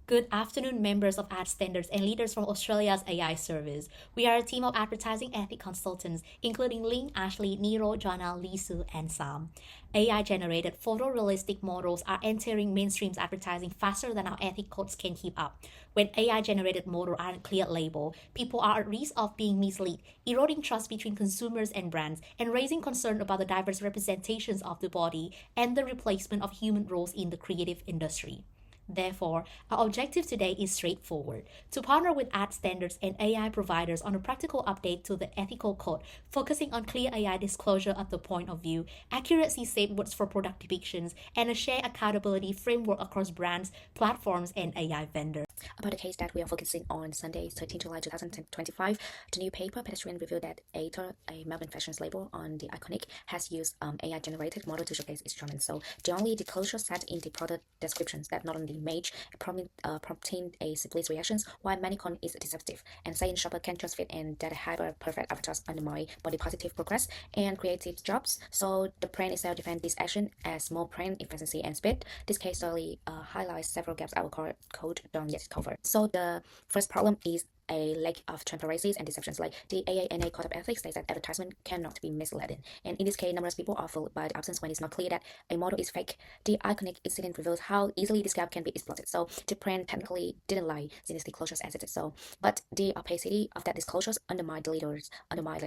Good afternoon, members of Ad Standards and leaders from Australia's AI service. We are a team of advertising ethics consultants, including Ling, Ashley, Nero, Joanna, Lisu, and Sam. AI-generated photorealistic models are entering mainstream advertising faster than our ethics codes can keep up. When AI-generated models aren't clear label, people are at risk of being misled, eroding trust between consumers and brands, and raising concern about the diverse representations of the body and the replacement of human roles in the creative industry. Therefore, our objective today is straightforward to partner with ad standards and AI providers on a practical update to the ethical code, focusing on clear AI disclosure at the point of view, accuracy safeguards for product depictions, and a shared accountability framework across brands, platforms, and AI vendors. About the case that we are focusing on Sunday, 13 July 2025, the new paper Pedestrian revealed that Aether, a Melbourne Fashions label on the Iconic, has used AI-generated model to showcase its charm. So the only disclosure set in the product descriptions that not only made prompting a split reactions, while Manicon is deceptive and saying shopper can just fit and that hyper-perfect avatars undermine body positive progress and creative jobs. So the brand itself defends this action as more brand efficiency and speed. This case study highlights several gaps our code don't yet cover. So the first problem is a lack of transparencies and deceptions. Like the AANA Code of Ethics states that advertisement cannot be misleading. And in this case, numerous people are fooled by the absence when it's not clear that a model is fake. The Iconic incident reveals how easily this gap can be exploited. So the brand technically didn't lie in its disclosures as it is. So, but the opacity of that disclosures undermine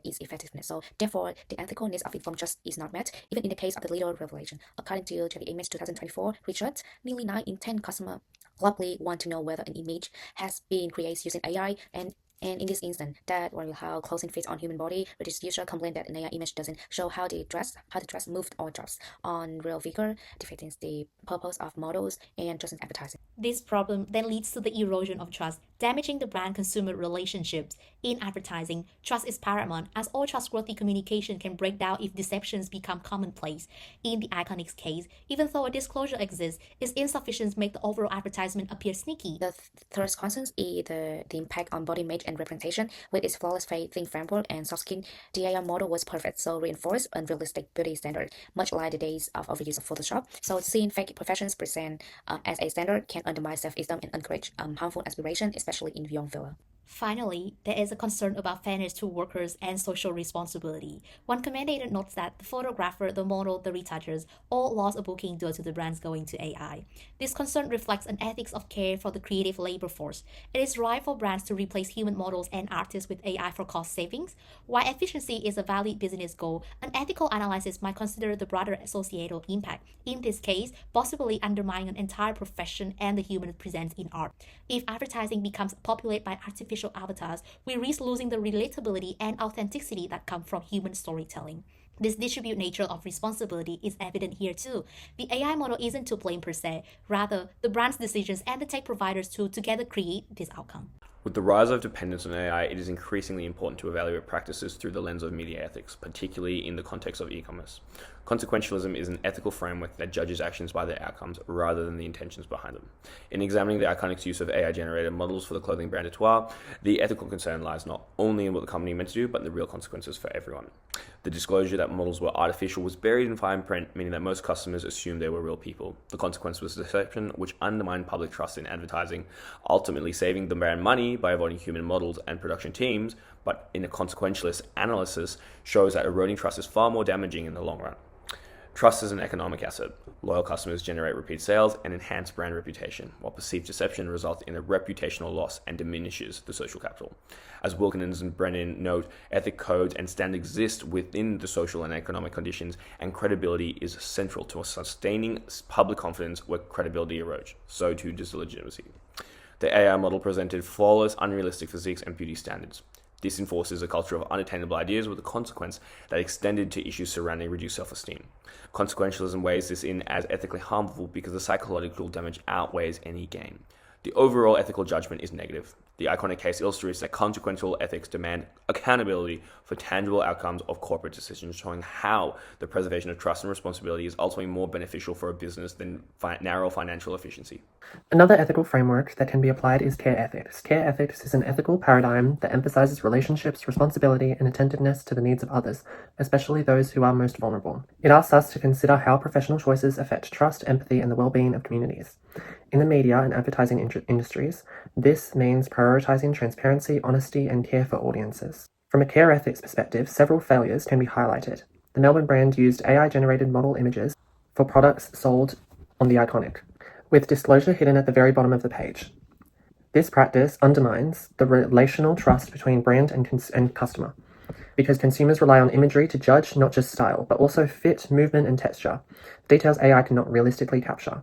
its effectiveness. So therefore, the ethical needs of informed trust is not met, even in the case of the leader revelation. According to the Image 2024 research, nearly 9 in 10 customers likely want to know whether an image has been created using AI and in this instance, that or how clothing fits on human body, which is usually complaint that an AI image doesn't show how the dress moved or drops on real figure, defeating the purpose of models and just advertising. This problem then leads to the erosion of trust, damaging the brand consumer relationships. In advertising, trust is paramount, as all trustworthy communication can break down if deceptions become commonplace. In the Iconic's case, even though a disclosure exists, it's insufficient to make the overall advertisement appear sneaky. The third concern is the impact on body image and representation. With its flawless fitting framework and soft skin, the AI model was perfect, so reinforced unrealistic beauty standard, much like the days of overuse of Photoshop. So seeing fake professions present as a standard can undermine self-esteem and encourage harmful aspiration, especially in young viewer. Finally, there is a concern about fairness to workers and social responsibility. One commentator notes that the photographer, the model, the retouchers all lost a booking due to the brands going to AI. This concern reflects an ethics of care for the creative labor force. It is right for brands to replace human models and artists with AI for cost savings. While efficiency is a valid business goal, an ethical analysis might consider the broader societal impact. In this case, possibly undermining an entire profession and the human presence in art. If advertising becomes populated by artificial avatars, we risk losing the relatability and authenticity that come from human storytelling. This distributed nature of responsibility is evident here too. The AI model isn't to blame per se, rather, the brand's decisions and the tech providers to together create this outcome. With the rise of dependence on AI, it is increasingly important to evaluate practices through the lens of media ethics, particularly in the context of e-commerce. Consequentialism is an ethical framework that judges actions by their outcomes rather than the intentions behind them. In examining the Iconic's use of AI-generated models for the clothing brand Etoile, the ethical concern lies not only in what the company meant to do, but in the real consequences for everyone. The disclosure that models were artificial was buried in fine print, meaning that most customers assumed they were real people. The consequence was deception, which undermined public trust in advertising, ultimately saving the brand money by avoiding human models and production teams, but in a consequentialist analysis shows that eroding trust is far more damaging in the long run. Trust is an economic asset. Loyal customers generate repeat sales and enhance brand reputation, while perceived deception results in a reputational loss and diminishes the social capital. As Wilkins and Brennan note, ethic codes and standards exist within the social and economic conditions, and credibility is central to sustaining public confidence where credibility erodes. So too does legitimacy. The AI model presented flawless, unrealistic physiques and beauty standards. This enforces a culture of unattainable ideas with a consequence that extended to issues surrounding reduced self-esteem. Consequentialism weighs this in as ethically harmful because the psychological damage outweighs any gain. The overall ethical judgment is negative. The Iconic case illustrates that consequential ethics demand accountability for tangible outcomes of corporate decisions, showing how the preservation of trust and responsibility is ultimately more beneficial for a business than narrow financial efficiency. Another ethical framework that can be applied is care ethics. Care ethics is an ethical paradigm that emphasizes relationships, responsibility, and attentiveness to the needs of others, especially those who are most vulnerable. It asks us to consider how professional choices affect trust, empathy, and the well-being of communities. In the media and advertising industries, this means prioritizing transparency, honesty, and care for audiences. From a care ethics perspective, several failures can be highlighted. The Melbourne brand used AI-generated model images for products sold on The Iconic, with disclosure hidden at the very bottom of the page. This practice undermines the relational trust between brand and customer, because consumers rely on imagery to judge not just style, but also fit, movement, and texture, details AI cannot realistically capture.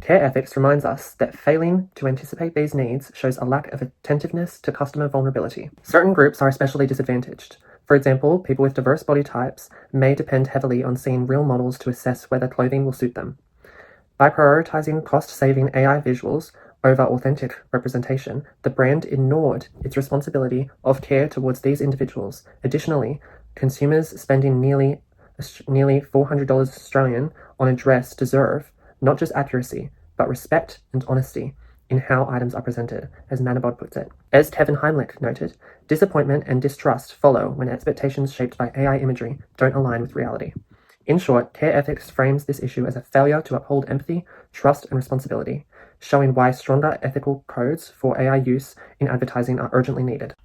Care ethics reminds us that failing to anticipate these needs shows a lack of attentiveness to customer vulnerability. Certain groups are especially disadvantaged. For example, people with diverse body types may depend heavily on seeing real models to assess whether clothing will suit them. By prioritizing cost-saving AI visuals over authentic representation, the brand ignored its responsibility of care towards these individuals. Additionally, consumers spending nearly $400 Australian on a dress deserve not just accuracy, but respect and honesty in how items are presented, as Manabod puts it. As Kevin Heimlich noted, disappointment and distrust follow when expectations shaped by AI imagery don't align with reality. In short, care ethics frames this issue as a failure to uphold empathy, trust, and responsibility, showing why stronger ethical codes for AI use in advertising are urgently needed.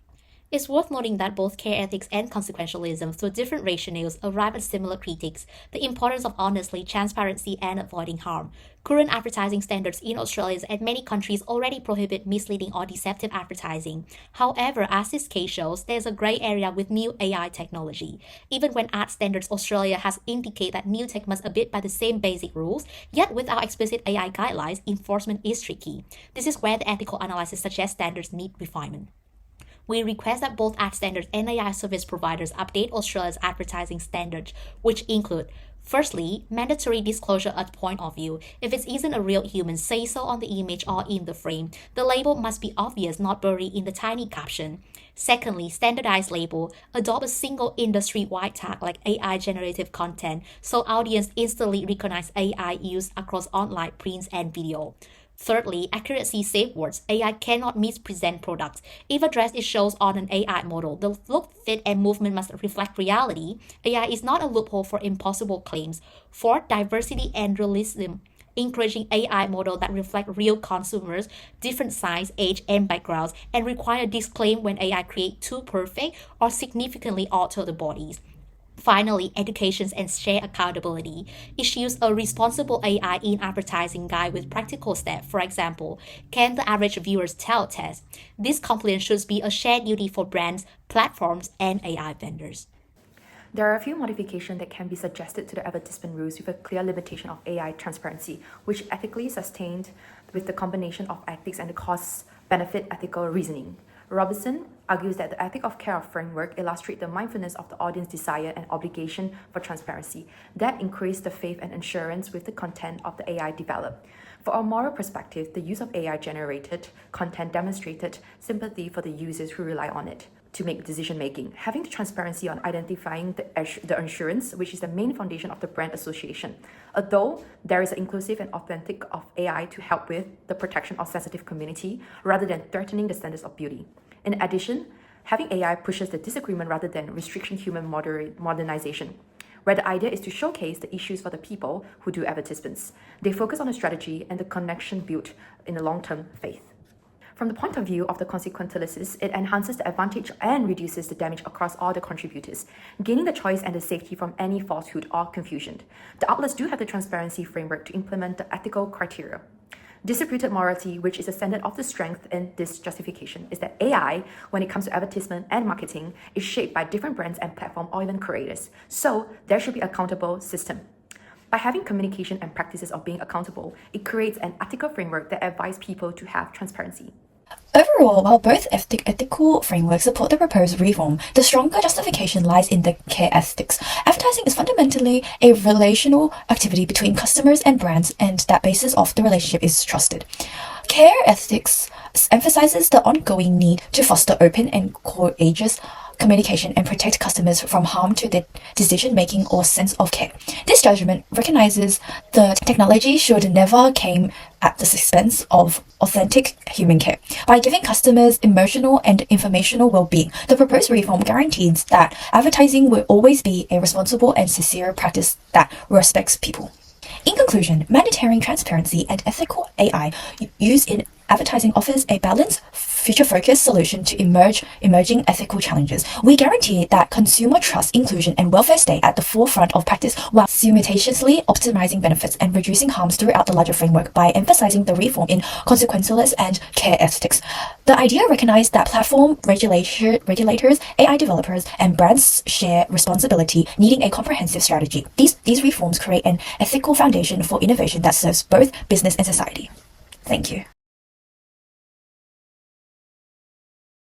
It's worth noting that both care ethics and consequentialism, through different rationales, arrive at similar critiques: the importance of honesty, transparency, and avoiding harm. Current advertising standards in Australia and many countries already prohibit misleading or deceptive advertising. However, as this case shows, there's a grey area with new AI technology. Even when Ad Standards Australia has indicated that new tech must abide by the same basic rules, yet without explicit AI guidelines, enforcement is tricky. This is where the ethical analysis suggests standards need refinement. We request that both Ad Standards and AI service providers update Australia's advertising standards, which include: firstly, mandatory disclosure at point of view. If it isn't a real human, say so on the image or in the frame. The label must be obvious, not buried in the tiny caption. Secondly, standardized label. Adopt a single industry-wide tag like AI generative content, so audience instantly recognize AI used across online, prints, and video. Thirdly, accuracy safeguards. AI cannot mispresent products. If a dress is shown on an AI model, the look, fit, and movement must reflect reality. AI is not a loophole for impossible claims. Fourth, diversity and realism. Encouraging AI models that reflect real consumers, different size, age, and backgrounds, and require disclaimer when AI create too perfect or significantly alter the bodies. Finally, education and share accountability. Issues a responsible AI in advertising guide with practical steps. For example, can the average viewers tell test? This compliance should be a shared duty for brands, platforms, and AI vendors. There are a few modifications that can be suggested to the advertisement rules with a clear limitation of AI transparency, which ethically sustained with the combination of ethics and the cost-benefit ethical reasoning. Robertson argues that the ethic of care framework illustrates the mindfulness of the audience desire and obligation for transparency that increase the faith and assurance with the content of the AI developed. For a moral perspective, the use of AI-generated content demonstrated sympathy for the users who rely on it to make decision-making, having the transparency on identifying the assurance, which is the main foundation of the brand association. Although there is an inclusive and authentic of AI to help with the protection of sensitive community rather than threatening the standards of beauty. In addition, having AI pushes the disagreement rather than restriction human modernization, where the idea is to showcase the issues for the people who do advertisements. They focus on the strategy and the connection built in the long-term faith. From the point of view of the consequentialists, it enhances the advantage and reduces the damage across all the contributors, gaining the choice and the safety from any falsehood or confusion. The outlets do have the transparency framework to implement the ethical criteria. Distributed morality, which is a standard of the strength in this justification, is that AI, when it comes to advertisement and marketing, is shaped by different brands and platform or even creators. So there should be an accountable system. By having communication and practices of being accountable, it creates an ethical framework that advises people to have transparency. Overall, while both ethical frameworks support the proposed reform, the stronger justification lies in the care ethics. Advertising is fundamentally a relational activity between customers and brands, and that basis of the relationship is trusted. Care ethics emphasizes the ongoing need to foster open and courageous communication and protect customers from harm to their decision-making or sense of care. This judgment recognizes the technology should never come at the expense of authentic human care. By giving customers emotional and informational well-being, the proposed reform guarantees that advertising will always be a responsible and sincere practice that respects people. In conclusion, mandating transparency and ethical AI used in advertising offers a balanced, future-focused solution to emerging ethical challenges. We guarantee that consumer trust, inclusion, and welfare stay at the forefront of practice while simultaneously optimizing benefits and reducing harms throughout the larger framework by emphasizing the reform in consequentialist and care ethics. The idea recognizes that platform regulators, AI developers, and brands share responsibility, needing a comprehensive strategy. These reforms create an ethical foundation for innovation that serves both business and society. Thank you.